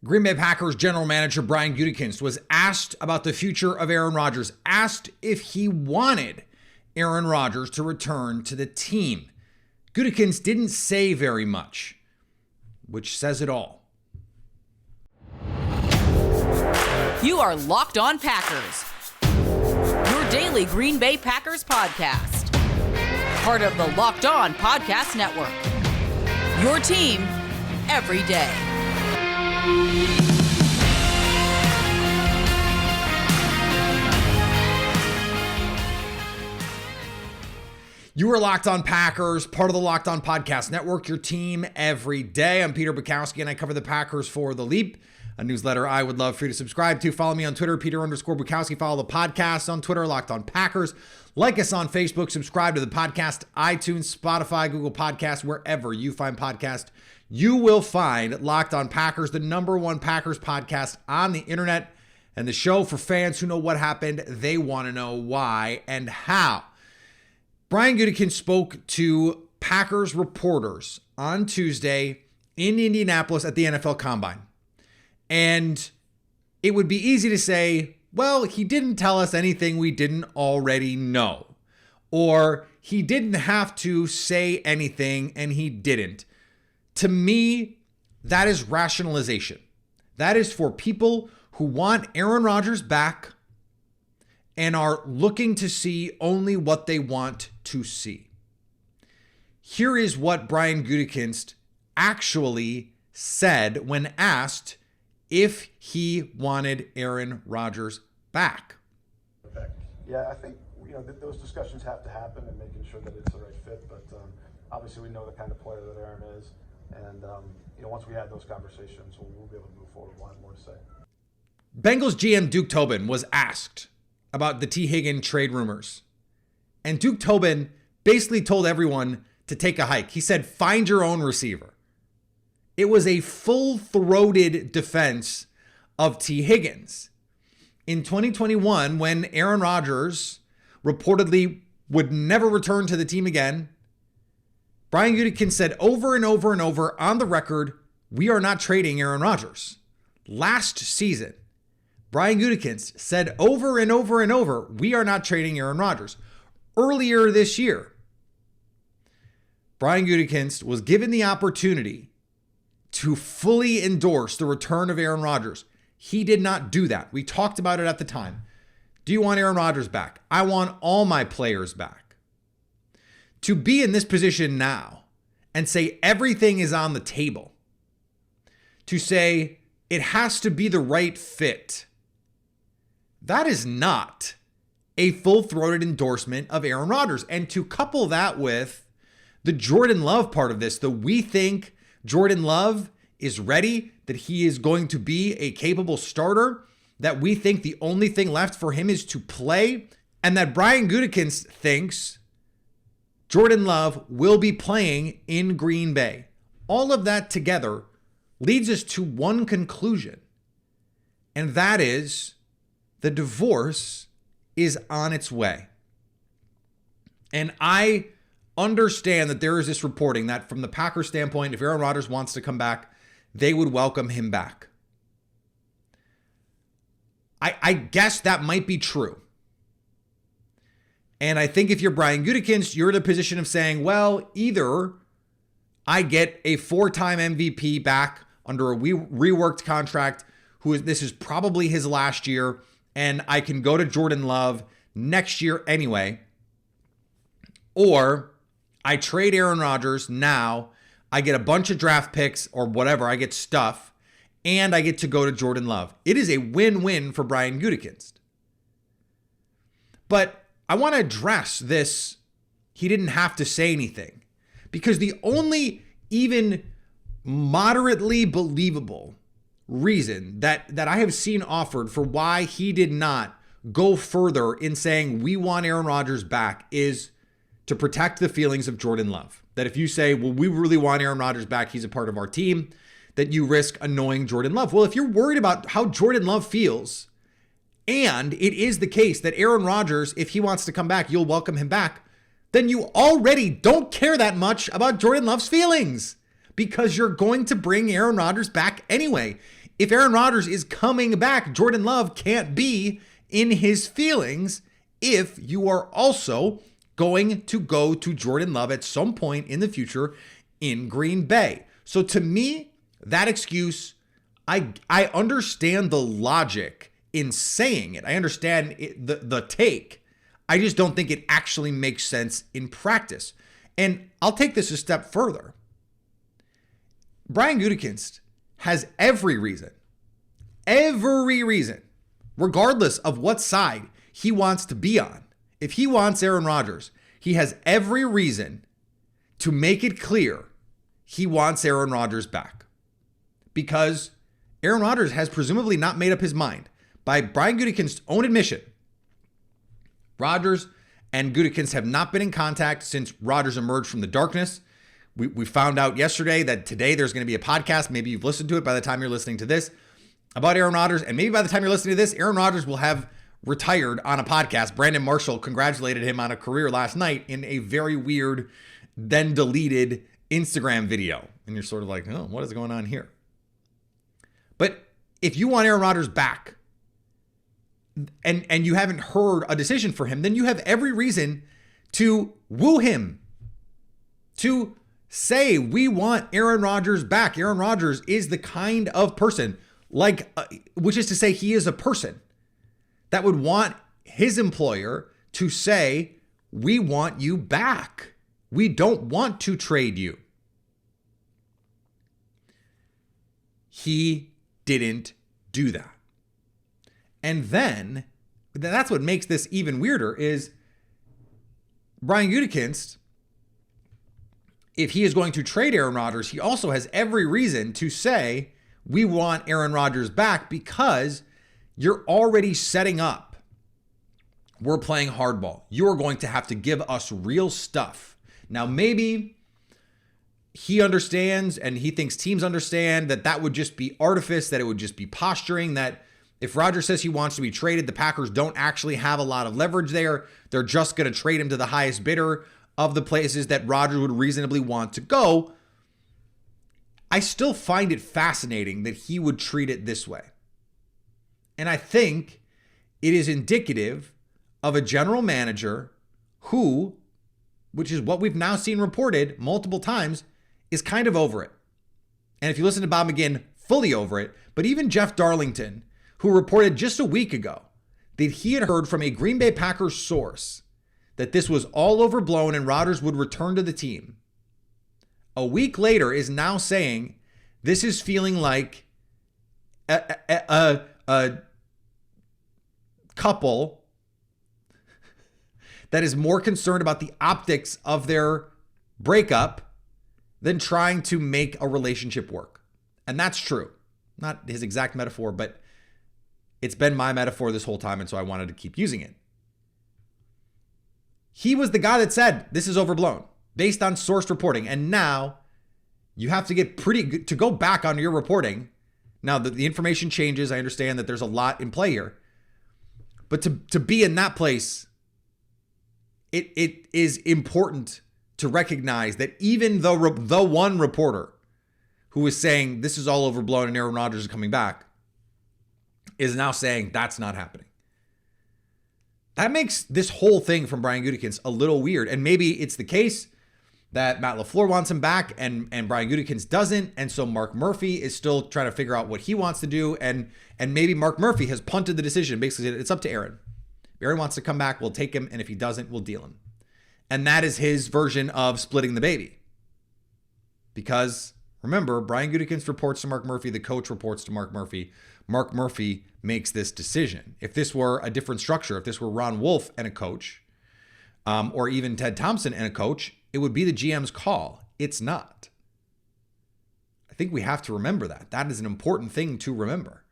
Green Bay Packers general manager Brian Gutekunst was asked about the future of Aaron Rodgers, asked if he wanted Aaron Rodgers to return to the team. Gutekunst didn't say very much, which says it all. You are Locked On Packers, your daily Green Bay Packers podcast. Part of the Locked On Podcast Network, your team every day. You are Locked On Packers, part of the Locked On Podcast Network, your team every day. I'm Peter Bukowski, and I cover the Packers for The Leap, a newsletter I would love for you to subscribe to. Follow me on Twitter, Peter_Bukowski. Follow the podcast on Twitter, Locked On Packers. Like us on Facebook. Subscribe to the podcast, iTunes, Spotify, Google Podcasts, wherever you find podcasts. You will find Locked On Packers, the number one Packers podcast on the internet, and the show for fans who know what happened. They want to know why and how. Brian Gutekunst spoke to Packers reporters on Tuesday in Indianapolis at the NFL Combine. And it would be easy to say, well, he didn't tell us anything we didn't already know. Or he didn't have to say anything and he didn't. To me, that is rationalization. That is for people who want Aaron Rodgers back and are looking to see only what they want to see. Here is what Brian Gutekunst actually said when asked if he wanted Aaron Rodgers back. Yeah, I think those discussions have to happen and making sure that it's the right fit. But obviously, we know the kind of player that Aaron is, and once we have those conversations, we'll be able to move forward. We'll have more to say. Bengals GM Duke Tobin was asked about the T. Higgins trade rumors, and Duke Tobin basically told everyone to take a hike. He said, "Find your own receiver." It was a full-throated defense of T. Higgins. In 2021, when Aaron Rodgers reportedly would never return to the team again, Brian Gutekunst said over and over and over on the record, we are not trading Aaron Rodgers. Last season, Brian Gutekunst said over and over and over, we are not trading Aaron Rodgers. Earlier this year, Brian Gutekunst was given the opportunity to fully endorse the return of Aaron Rodgers. He did not do that. We talked about it at the time. Do you want Aaron Rodgers back? I want all my players back. To be in this position now and say everything is on the table, to say it has to be the right fit, that is not a full-throated endorsement of Aaron Rodgers. And to couple that with the Jordan Love part of this, the we think Jordan Love is ready, that he is going to be a capable starter, that we think the only thing left for him is to play, and that Brian Gutekunst thinks Jordan Love will be playing in Green Bay. All of that together leads us to one conclusion, and that is the divorce is on its way. And I understand that there is this reporting that from the Packers standpoint, if Aaron Rodgers wants to come back, they would welcome him back. I guess that might be true. And I think if you're Brian Gutekunst, you're in a position of saying, well, either I get a 4-time MVP back under a reworked contract, this is probably his last year, and I can go to Jordan Love next year anyway, or I trade Aaron Rodgers now, I get a bunch of draft picks or whatever, I get stuff, and I get to go to Jordan Love. It is a win-win for Brian Gutekunst. But I want to address this, he didn't have to say anything, because the only even moderately believable reason that I have seen offered for why he did not go further in saying we want Aaron Rodgers back is to protect the feelings of Jordan Love. That if you say, well, we really want Aaron Rodgers back, he's a part of our team, that you risk annoying Jordan Love. Well, if you're worried about how Jordan Love feels, and it is the case that Aaron Rodgers, if he wants to come back, you'll welcome him back, then you already don't care that much about Jordan Love's feelings because you're going to bring Aaron Rodgers back anyway. if Aaron Rodgers is coming back, Jordan Love can't be in his feelings if you are also going to go to Jordan Love at some point in the future in Green Bay. So to me, that excuse, I understand the logic in saying it. I understand the take. I just don't think it actually makes sense in practice. And I'll take this a step further. Brian Gutekunst has every reason, regardless of what side he wants to be on. If he wants Aaron Rodgers, he has every reason to make it clear he wants Aaron Rodgers back. Because Aaron Rodgers has presumably not made up his mind. By Brian Gutekunst's own admission, Rodgers and Gutekunst have not been in contact since Rodgers emerged from the darkness. We found out yesterday that today there's going to be a podcast. Maybe you've listened to it by the time you're listening to this about Aaron Rodgers. And maybe by the time you're listening to this, Aaron Rodgers will have retired on a podcast. Brandon Marshall congratulated him on a career last night in a very weird, then deleted Instagram video. And you're sort of like, oh, what is going on here? But if you want Aaron Rodgers back and you haven't heard a decision for him, then you have every reason to woo him, to say, we want Aaron Rodgers back. Aaron Rodgers is the kind of person, which is to say he is a person that would want his employer to say, we want you back. We don't want to trade you. He didn't do that. And then, that's what makes this even weirder, is Brian Gutekunst, if he is going to trade Aaron Rodgers, he also has every reason to say, we want Aaron Rodgers back, because you're already setting up. We're playing hardball. You're going to have to give us real stuff. Now, maybe he understands and he thinks teams understand that would just be artifice, that it would just be posturing, that if Rodgers says he wants to be traded, the Packers don't actually have a lot of leverage there. They're just going to trade him to the highest bidder of the places that Rodgers would reasonably want to go. I still find it fascinating that he would treat it this way. And I think it is indicative of a general manager who, which is what we've now seen reported multiple times, is kind of over it. And if you listen to Bob McGinn, fully over it. But even Jeff Darlington, who reported just a week ago that he had heard from a Green Bay Packers source that this was all overblown and Rodgers would return to the team, a week later is now saying this is feeling like a couple that is more concerned about the optics of their breakup than trying to make a relationship work. And that's true. Not his exact metaphor, but it's been my metaphor this whole time, and so I wanted to keep using it. He was the guy that said this is overblown based on sourced reporting. And now you have to get pretty good to go back on your reporting. Now the information changes. I understand that there's a lot in play here. But to be in that place, it is important to recognize that even the one reporter who was saying this is all overblown and Aaron Rodgers is coming back is now saying that's not happening. That makes this whole thing from Brian Gutekunst a little weird. And maybe it's the case that Matt LaFleur wants him back and Brian Gutekunst doesn't. And so Mark Murphy is still trying to figure out what he wants to do. And maybe Mark Murphy has punted the decision. Basically, it's up to Aaron. If Aaron wants to come back, we'll take him. And if he doesn't, we'll deal him. And that is his version of splitting the baby. Because remember, Brian Gutekunst reports to Mark Murphy. The coach reports to Mark Murphy. Mark Murphy makes this decision. If this were a different structure, if this were Ron Wolf and a coach, or even Ted Thompson and a coach, it would be the GM's call. It's not. I think we have to remember that. That is an important thing to remember.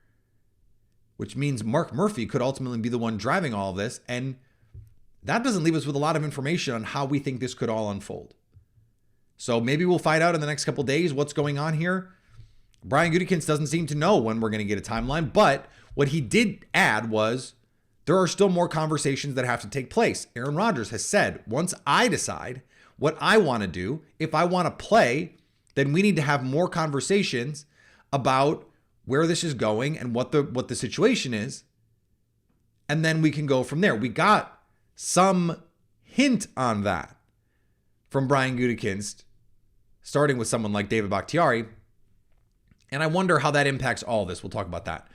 Which means Mark Murphy could ultimately be the one driving all of this. And that doesn't leave us with a lot of information on how we think this could all unfold. So maybe we'll find out in the next couple days what's going on here. Brian Gutekunst doesn't seem to know when we're going to get a timeline, but what he did add was there are still more conversations that have to take place. Aaron Rodgers has said, once I decide what I want to do, if I want to play, then we need to have more conversations about where this is going and what the situation is. And then we can go from there. We got some hint on that from Brian Gutekunst, starting with someone like David Bakhtiari. And I wonder how that impacts all of this. We'll talk about that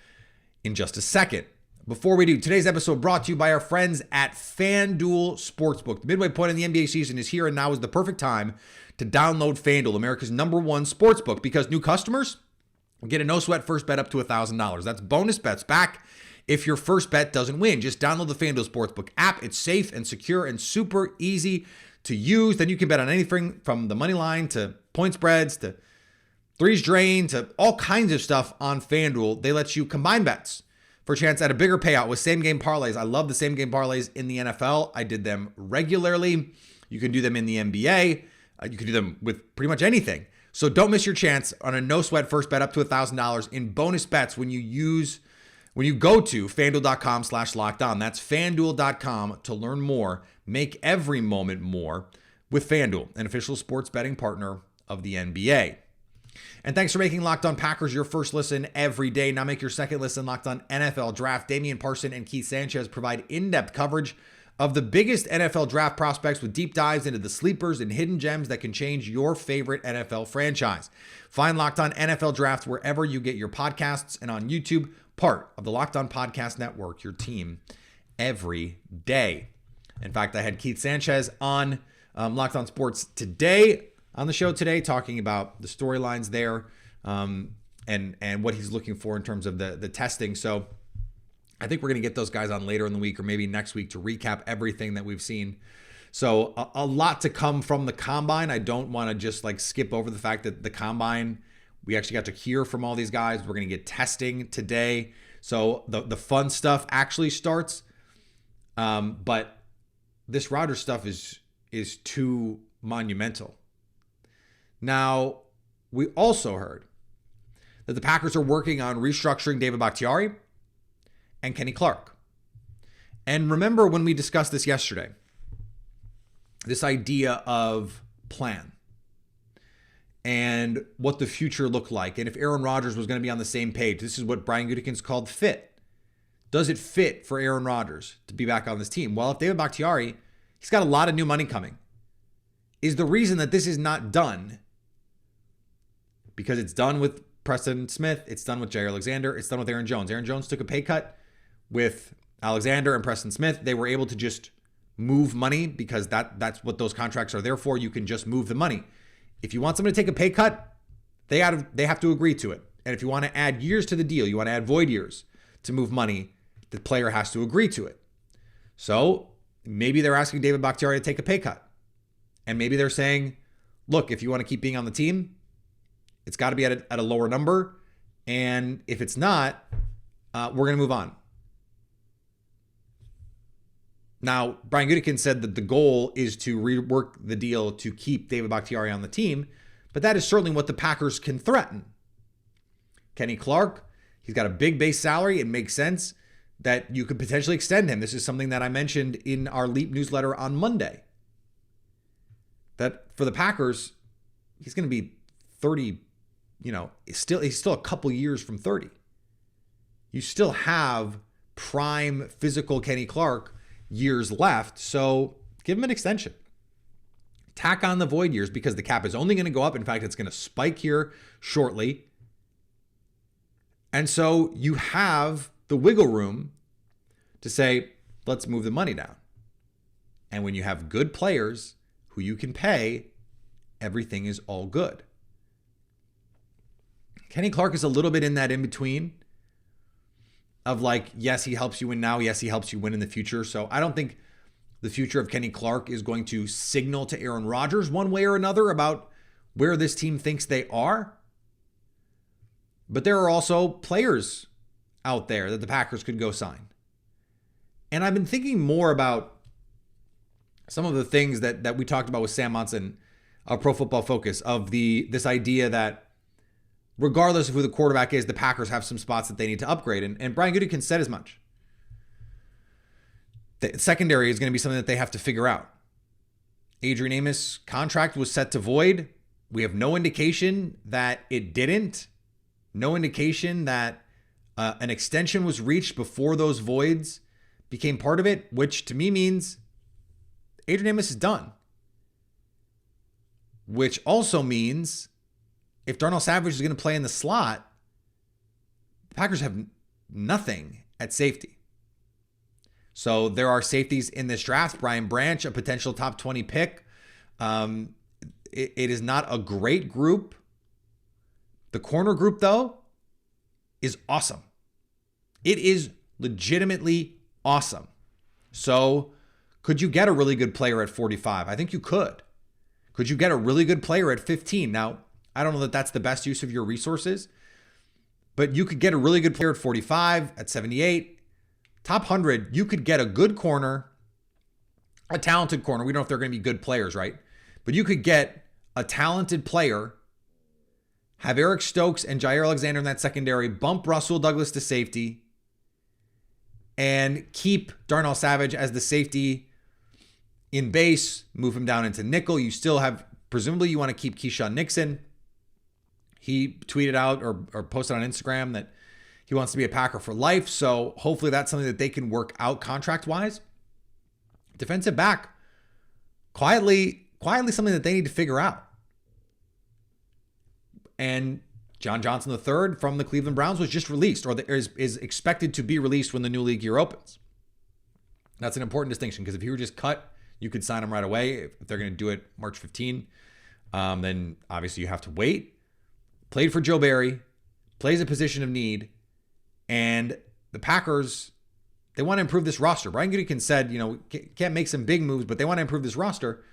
in just a second. Before we do, today's episode brought to you by our friends at FanDuel Sportsbook. The midway point in the NBA season is here, and now is the perfect time to download FanDuel, America's #1 sportsbook, because new customers get a no-sweat first bet up to $1,000. That's bonus bets back if your first bet doesn't win. Just download the FanDuel Sportsbook app. It's safe and secure and super easy to use. Then you can bet on anything from the money line to point spreads to threes drain to all kinds of stuff on FanDuel. They let you combine bets for a chance at a bigger payout with same-game parlays. I love the same-game parlays in the NFL. I did them regularly. You can do them in the NBA. You can do them with pretty much anything. So don't miss your chance on a no-sweat first bet up to $1,000 in bonus bets when you go to FanDuel.com/lockedon. That's FanDuel.com to learn more. Make every moment more with FanDuel, an official sports betting partner of the NBA. And thanks for making Locked On Packers your first listen every day. Now make your second listen Locked On NFL Draft. Damian Parson and Keith Sanchez provide in-depth coverage of the biggest NFL draft prospects with deep dives into the sleepers and hidden gems that can change your favorite NFL franchise. Find Locked On NFL Draft wherever you get your podcasts and on YouTube, part of the Locked On Podcast Network, your team every day. In fact, I had Keith Sanchez on Locked On Sports today, on the show today, talking about the storylines there and what he's looking for in terms of the testing. So I think we're going to get those guys on later in the week or maybe next week to recap everything that we've seen. So a lot to come from the combine. I don't want to just skip over the fact that the combine, we actually got to hear from all these guys. We're going to get testing today. So the fun stuff actually starts. But this Rodgers stuff is too monumental. Now, we also heard that the Packers are working on restructuring David Bakhtiari and Kenny Clark. And remember when we discussed this yesterday, this idea of plan and what the future looked like. And if Aaron Rodgers was going to be on the same page, this is what Brian Gutekunst called fit. Does it fit for Aaron Rodgers to be back on this team? Well, if David Bakhtiari, he's got a lot of new money coming. Is the reason that this is not done because it's done with Preston Smith, it's done with Jair Alexander, it's done with Aaron Jones. Aaron Jones took a pay cut with Alexander and Preston Smith. They were able to just move money because that's what those contracts are there for. You can just move the money. If you want someone to take a pay cut, they have to agree to it. And if you want to add years to the deal, you want to add void years to move money, the player has to agree to it. So maybe they're asking David Bakhtiari to take a pay cut. And maybe they're saying, look, if you want to keep being on the team, it's got to be at a lower number. And if it's not, we're going to move on. Now, Brian Gutekunst said that the goal is to rework the deal to keep David Bakhtiari on the team, but that is certainly what the Packers can threaten. Kenny Clark, he's got a big base salary. It makes sense that you could potentially extend him. This is something that I mentioned in our Leap newsletter on Monday. That for the Packers, he's going to be 30, he's still a couple years from 30. You still have prime physical Kenny Clark years left, so give him an extension. Tack on the void years because the cap is only going to go up. In fact, it's going to spike here shortly. And so you have the wiggle room to say, let's move the money down. And when you have good players who you can pay, everything is all good. Kenny Clark is a little bit in that in-between of yes, he helps you win now. Yes, he helps you win in the future. So I don't think the future of Kenny Clark is going to signal to Aaron Rodgers one way or another about where this team thinks they are. But there are also players out there that the Packers could go sign. And I've been thinking more about some of the things that we talked about with Sam Monson of Pro Football Focus, of this idea that regardless of who the quarterback is, the Packers have some spots that they need to upgrade. And Brian Gutekunst said as much. The secondary is going to be something that they have to figure out. Adrian Amos' contract was set to void. We have no indication that it didn't. No indication that an extension was reached before those voids became part of it, which to me means Adrian Amos is done. Which also means if Darnell Savage is going to play in the slot, the Packers have nothing at safety. So there are safeties in this draft. Brian Branch, a potential top 20 pick. It is not a great group. The corner group, though, is awesome. It is legitimately awesome. So could you get a really good player at 45? I think you could. Could you get a really good player at 15? Now, I don't know that that's the best use of your resources, but you could get a really good player at 45, at 78. Top 100, you could get a good corner, a talented corner. We don't know if they're going to be good players, right? But you could get a talented player, have Eric Stokes and Jair Alexander in that secondary, bump Russell Douglas to safety, and keep Darnell Savage as the safety in base, move him down into nickel. You still have, presumably you want to keep Keyshawn Nixon. He tweeted out or posted on Instagram that he wants to be a Packer for life. So hopefully that's something that they can work out contract-wise. Defensive back, quietly something that they need to figure out. And John Johnson III from the Cleveland Browns was just released, or is expected to be released when the new league year opens. That's an important distinction, because if he were just cut, you could sign him right away. If they're going to do it March 15, then obviously you have to wait. Played for Joe Barry, plays a position of need, and the Packers, they want to improve this roster. Brian Gutekunst said, can't make some big moves, but they want to improve this roster.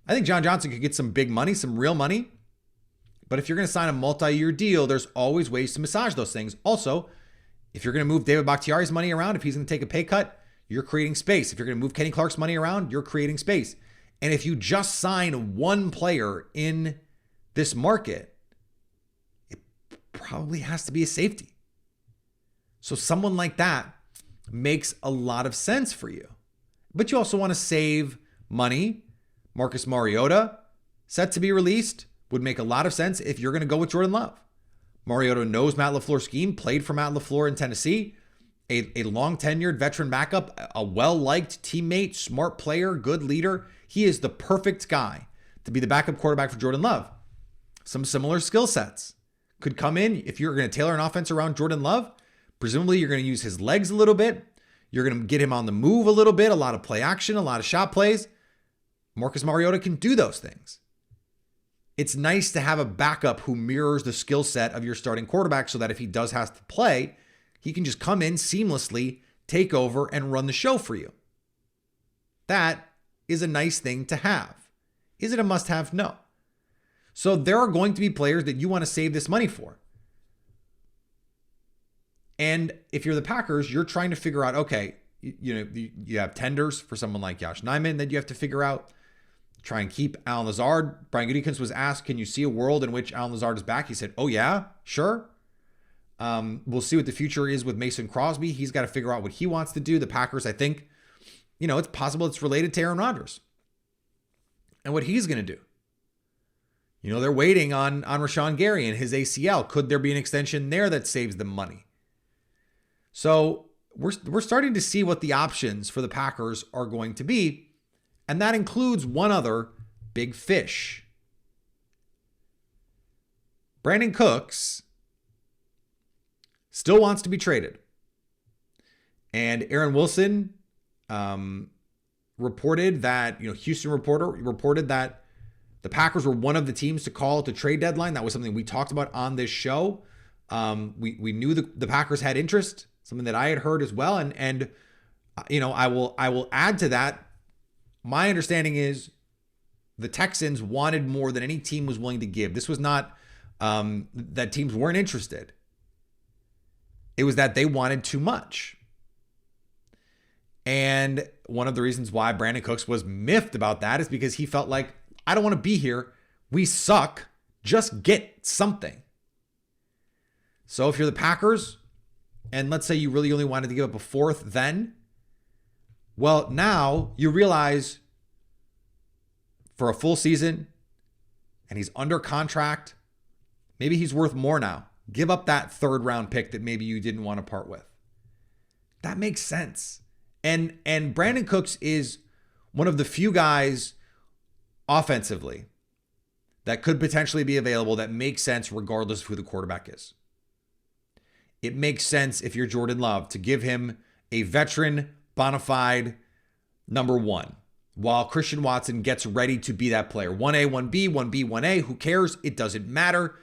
I think John Johnson could get some big money, some real money. But if you're going to sign a multi-year deal, there's always ways to massage those things. Also, if you're going to move David Bakhtiari's money around, if he's going to take a pay cut, you're creating space. If you're going to move Kenny Clark's money around, you're creating space. And if you just sign one player in this market, it probably has to be a safety. So someone like that makes a lot of sense for you. But you also want to save money. Marcus Mariota, set to be released, would make a lot of sense if you're going to go with Jordan Love. Mariota knows Matt LaFleur's scheme, played for Matt LaFleur in Tennessee, a long-tenured veteran backup, a well-liked teammate, smart player, good leader. He is the perfect guy to be the backup quarterback for Jordan Love. Some similar skill sets could come in. If you're going to tailor an offense around Jordan Love, presumably you're going to use his legs a little bit. You're going to get him on the move a little bit, a lot of play action, a lot of shot plays. Marcus Mariota can do those things. It's nice to have a backup who mirrors the skill set of your starting quarterback so that if he does have to play, he can just come in seamlessly, take over, and run the show for you. That is a nice thing to have. Is it a must-have? No. So there are going to be players that you want to save this money for. And if you're the Packers, you're trying to figure out, okay, you have tenders for someone like Josh Nijman that you have to figure out. Try and keep Alan Lazard. Brian Gutekunst was asked, can you see a world in which Alan Lazard is back? He said, oh yeah, sure. We'll see what the future is with Mason Crosby. He's got to figure out what he wants to do. The Packers, I think, it's possible it's related to Aaron Rodgers and what he's going to do. They're waiting on Rashawn Gary and his ACL. Could there be an extension there that saves them money? So we're starting to see what the options for the Packers are going to be. And that includes one other big fish. Brandin Cooks still wants to be traded. And Aaron Wilson reported that, Houston Reporter reported that the Packers were one of the teams to call at the trade deadline. That was something we talked about on this show. We knew the Packers had interest, something that I had heard as well. And I will add to that. My understanding is the Texans wanted more than any team was willing to give. This was not that teams weren't interested. It was that they wanted too much. And one of the reasons why Brandin Cooks was miffed about that is because he felt like, I don't want to be here. We suck. Just get something. So if you're the Packers, and let's say you really only wanted to give up a fourth then, well, now you realize for a full season and he's under contract, maybe he's worth more now Give up that 3rd round pick that maybe you didn't want to part with. That makes sense. And Brandin Cooks is one of the few guys offensively that could potentially be available that makes sense regardless of who the quarterback is. It makes sense if you're Jordan Love to give him a veteran, bona fide number 1 while Christian Watson gets ready to be that player. 1A, 1B, 1B, 1A. Who cares? It doesn't matter.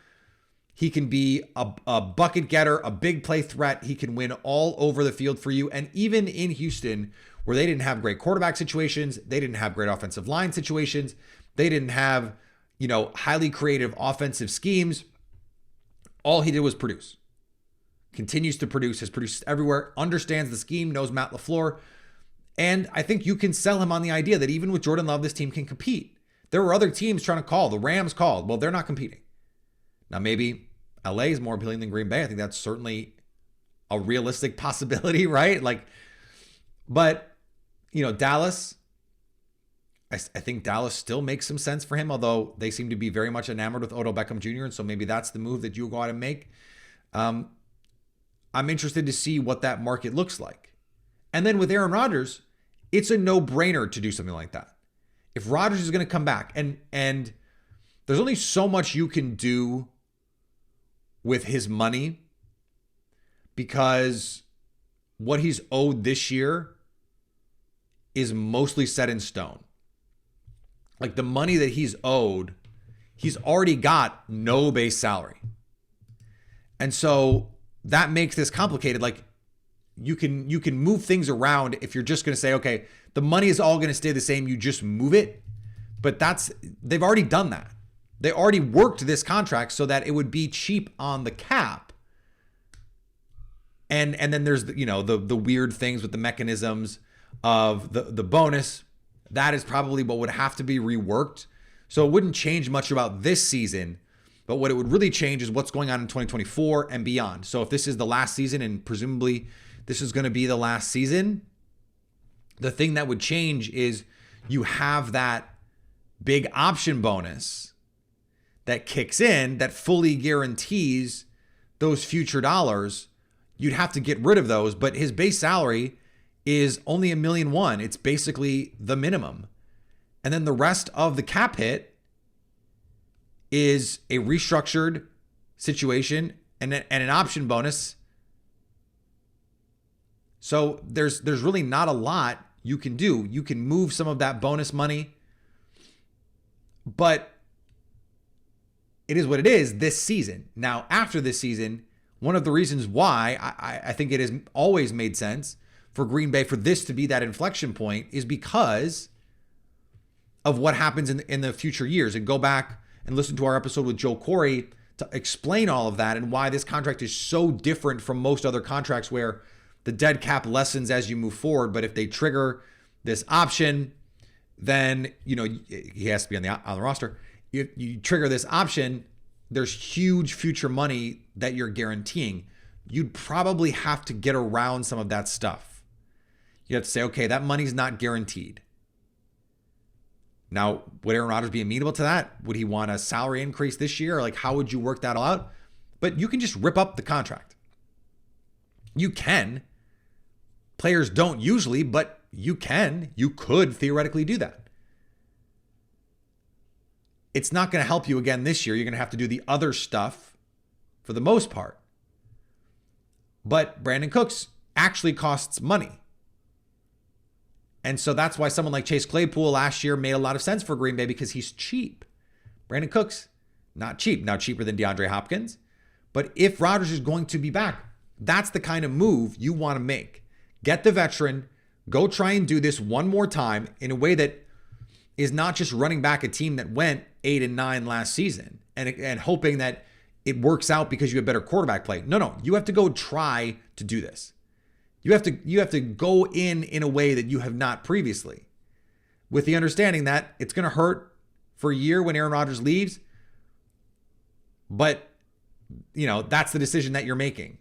He can be a bucket getter, a big play threat. He can win all over the field for you. And even in Houston, where they didn't have great quarterback situations, they didn't have great offensive line situations, they didn't have, highly creative offensive schemes, all he did was produce. Continues to produce, has produced everywhere, understands the scheme, knows Matt LaFleur. And I think you can sell him on the idea that even with Jordan Love, this team can compete. There were other teams trying to call. The Rams called. Well, they're not competing. Now, maybe LA is more appealing than Green Bay. I think that's certainly a realistic possibility, right? But Dallas, I think Dallas still makes some sense for him, although they seem to be very much enamored with Odell Beckham Jr., and so maybe that's the move that you go out and make. I'm interested to see what that market looks like. And then with Aaron Rodgers, it's a no-brainer to do something like that. If Rodgers is going to come back, and there's only so much you can do with his money because what he's owed this year is mostly set in stone. Like the money that he's owed, he's already got no base salary. And so that makes this complicated. Like you can move things around if you're just going to say, okay, the money is all going to stay the same. You just move it. But they've already done that. They already worked this contract so that it would be cheap on the cap. And then there's the weird things with the mechanisms of the bonus. That is probably what would have to be reworked. So it wouldn't change much about this season, but what it would really change is what's going on in 2024 and beyond. So if this is the last season, and presumably this is going to be the last season, the thing that would change is you have that big option bonus that kicks in that fully guarantees those future dollars. You'd have to get rid of those, but his base salary is only $1.1 million. It's basically the minimum. And then the rest of the cap hit is a restructured situation and an option bonus. So there's really not a lot you can do. You can move some of that bonus money, but it is what it is this season. Now, after this season, one of the reasons why I think it has always made sense for Green Bay for this to be that inflection point is because of what happens in the future years. And go back and listen to our episode with Joe Corey to explain all of that and why this contract is so different from most other contracts where the dead cap lessens as you move forward. But if they trigger this option, then he has to be on the roster. You trigger this option, there's huge future money that you're guaranteeing. You'd probably have to get around some of that stuff. You have to say, okay, that money's not guaranteed. Now, would Aaron Rodgers be amenable to that? Would he want a salary increase this year? Like, how would you work that all out? But you can just rip up the contract. You can. Players don't usually, but you can. You could theoretically do that. It's not going to help you again this year. You're going to have to do the other stuff for the most part. But Brandin Cooks actually costs money. And so that's why someone like Chase Claypool last year made a lot of sense for Green Bay because he's cheap. Brandin Cooks, not cheap. Now cheaper than DeAndre Hopkins. But if Rodgers is going to be back, that's the kind of move you want to make. Get the veteran, go try and do this one more time in a way that is not just running back a team that went 8-9 last season and hoping that it works out because you have better quarterback play. No, you have to go try to do this. You have to go in a way that you have not previously, with the understanding that it's going to hurt for a year when Aaron Rodgers leaves. But, that's the decision that you're making.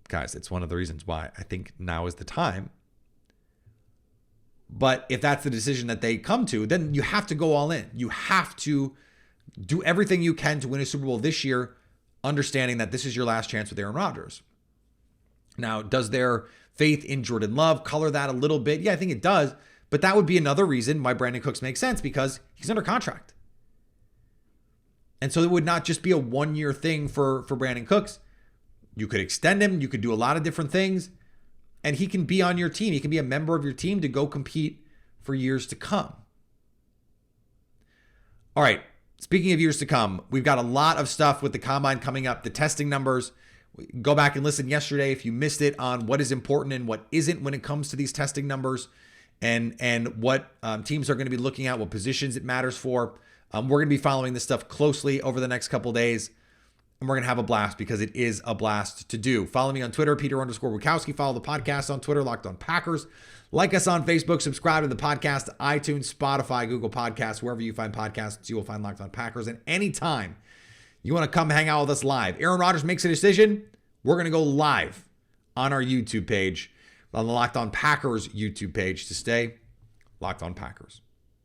Guys, it's one of the reasons why I think now is the time. But if that's the decision that they come to, then you have to go all in. You have to do everything you can to win a Super Bowl this year, understanding that this is your last chance with Aaron Rodgers. Now, does their faith in Jordan Love color that a little bit? Yeah, I think it does. But that would be another reason why Brandin Cooks makes sense, because he's under contract. And so it would not just be a one-year thing for Brandin Cooks. You could extend him. You could do a lot of different things. And he can be on your team. He can be a member of your team to go compete for years to come. All right. Speaking of years to come, we've got a lot of stuff with the combine coming up, the testing numbers. Go back and listen yesterday if you missed it on what is important and what isn't when it comes to these testing numbers, and what teams are going to be looking at, what positions it matters for. We're going to be following this stuff closely over the next couple days, and we're going to have a blast because it is a blast to do. Follow me on Twitter, Peter_Bukowski. Follow the podcast on Twitter, Locked On Packers. Like us on Facebook. Subscribe to the podcast, iTunes, Spotify, Google Podcasts, wherever you find podcasts, you will find Locked On Packers. And anytime you want to come hang out with us live, Aaron Rodgers makes a decision, we're going to go live on our YouTube page, on the Locked On Packers YouTube page, to stay Locked On Packers.